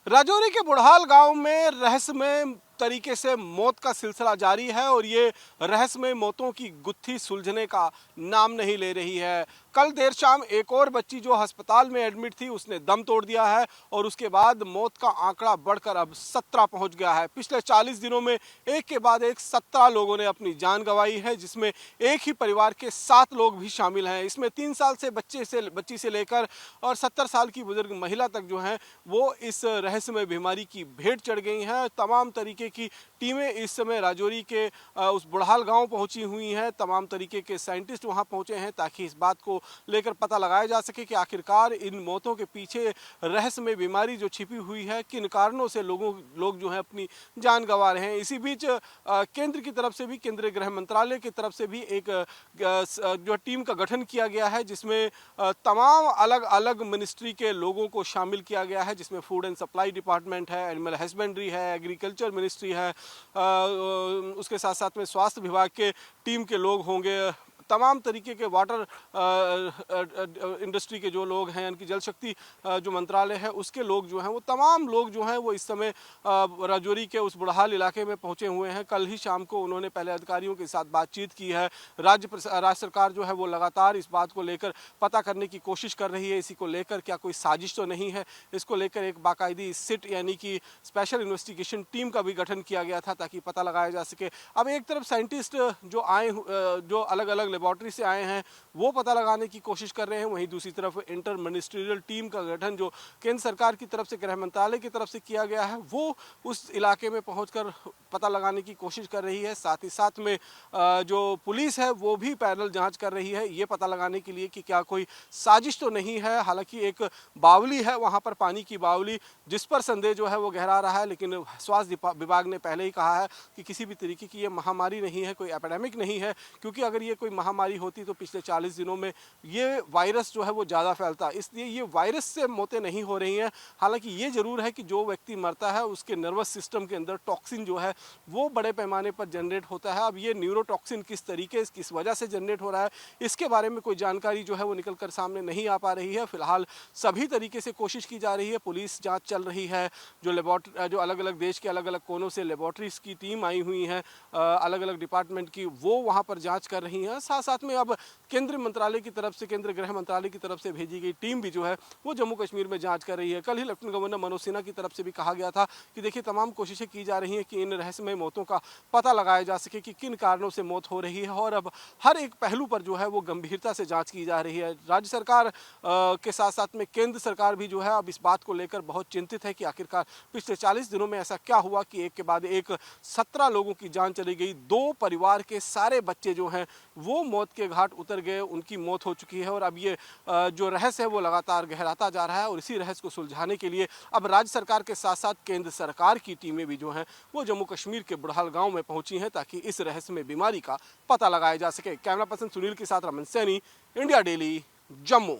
राजौरी के बुढ़ाल गांव में रहस्यमय तरीके से मौत का सिलसिला जारी है और ये रहस्यमय मौतों की गुत्थी सुलझने का नाम नहीं ले रही है। कल देर शाम एक और बच्ची जो अस्पताल में एडमिट थी उसने दम तोड़ दिया है और उसके बाद मौत का आंकड़ा बढ़कर अब 17 पहुंच गया है। पिछले 40 दिनों में एक के बाद एक 17 लोगों ने अपनी जान गंवाई है, जिसमें एक ही परिवार के 7 लोग भी शामिल हैं। इसमें 3 साल से बच्ची से लेकर और 70 साल की बुजुर्ग महिला तक जो है वो इस रहस्यमय बीमारी की भेंट चढ़ गई हैं। तमाम तरीके की टीमें इस समय राजौरी के उस बुढ़ाल गांव पहुंची हुई हैं। तमाम तरीके के साइंटिस्ट वहां पहुंचे हैं ताकि इस बात को लेकर पता लगाया जा सके कि आखिरकार इन मौतों के पीछे रहस्यमय बीमारी जो छिपी हुई है, किन कारणों से लोग जो है अपनी जान गंवा रहे हैं। इसी बीच केंद्र की तरफ से भी, केंद्रीय गृह मंत्रालय की तरफ से भी एक जो टीम का गठन किया गया है, जिसमें तमाम अलग अलग मिनिस्ट्री के लोगों को शामिल किया गया है, जिसमें फूड एंड सप्लाई डिपार्टमेंट है, एनिमल हस्बेंड्री है, एग्रीकल्चर मिनिस्ट्री है, उसके साथ साथ में स्वास्थ्य विभाग के टीम के लोग होंगे, तमाम तरीके के वाटर इंडस्ट्री के जो लोग हैं, यानी कि जल शक्ति जो मंत्रालय है उसके लोग जो हैं, वो तमाम लोग जो हैं वो इस समय राजौरी के उस बुढ़ाल इलाके में पहुंचे हुए हैं। कल ही शाम को उन्होंने पहले अधिकारियों के साथ बातचीत की है। राज्य सरकार जो है वो लगातार इस बात को लेकर पता करने की कोशिश कर रही है, इसी को लेकर क्या कोई साजिश तो नहीं है। इसको लेकर एक बाकायदी सिट यानी कि स्पेशल इन्वेस्टिगेशन टीम का भी गठन किया गया था ताकि पता लगाया जा सके। अब एक तरफ साइंटिस्ट जो जो अलग अलग लेबोरेटरी से आए हैं वो पता लगाने की कोशिश कर रहे हैं, वहीं दूसरी तरफ इंटर मिनिस्ट्रियल टीम का गठन जो केंद्र सरकार की तरफ से, गृह मंत्रालय की तरफ से किया गया है, वो उस इलाके में पहुंचकर पता लगाने की कोशिश कर रही है। साथ ही साथ में जो पुलिस है वो भी पैरेलल जांच कर रही है, ये पता लगाने के लिए कि क्या कोई साजिश तो नहीं है। हालांकि एक बावली है वहां पर, पानी की बावली, जिस पर संदेह जो है वो गहरा रहा है, लेकिन स्वास्थ्य विभाग ने पहले ही कहा है कि किसी भी तरीके की ये महामारी नहीं है, कोई एपिडेमिक नहीं है, क्योंकि अगर ये कोई महामारी होती तो पिछले 40 दिनों में ये वायरस जो है वो ज़्यादा फैलता। इसलिए ये वायरस से मौतें नहीं हो रही हैं। हालांकि ये ज़रूर है कि जो व्यक्ति मरता है उसके नर्वस सिस्टम के अंदर टॉक्सिन जो है वो बड़े पैमाने पर जनरेट होता है। अब ये न्यूरोटॉक्सिन किस तरीके, किस वजह से जनरेट हो रहा है, इसके बारे में कोई जानकारी जो है वो निकल कर सामने नहीं आ पा रही है। फिलहाल सभी तरीके से कोशिश की जा रही है, पुलिस जाँच चल रही है, जो अलग अलग देश के अलग अलग कोनों से लेबोरेटरीज की टीम आई हुई है, अलग अलग डिपार्टमेंट की, वो वहाँ पर जाँच कर रही हैं। साथ साथ में अब केंद्रीय मंत्रालय की तरफ से, केंद्रीय गृह मंत्रालय की तरफ से भेजी गई टीम भी जो है वो जम्मू कश्मीर में जांच कर रही है। कल ही लेफ्टिनेंट गवर्नर मनोज सिन्हा की तरफ से भी कहा गया था कि देखिए तमाम कोशिशें की जा रही हैं कि इन रहस्यमय मौतों का पता लगाया जा सके कि किन कारणों से मौत हो रही है, और अब हर एक पहलू पर जो है वो गंभीरता से जाँच की जा रही है। राज्य सरकार के साथ साथ में केंद्र सरकार भी जो है अब इस बात को लेकर बहुत चिंतित है कि आखिरकार पिछले 40 दिनों में ऐसा क्या हुआ कि एक के बाद एक 17 लोगों की जान चली गई। 2 परिवार के सारे बच्चे जो हैं वो मौत के घाट उतर गए, उनकी मौत हो चुकी है, और अब ये जो रहस्य है वो लगातार गहराता जा रहा है। और इसी रहस्य को सुलझाने के लिए अब राज्य सरकार के साथ साथ केंद्र सरकार की टीमें भी जो हैं वो जम्मू कश्मीर के बुढ़ाल गांव में पहुंची हैं ताकि इस रहस्यमय बीमारी का पता लगाया जा सके। कैमरा पर्सन सुनील के साथ रमन सैनी, इंडिया डेली, जम्मू।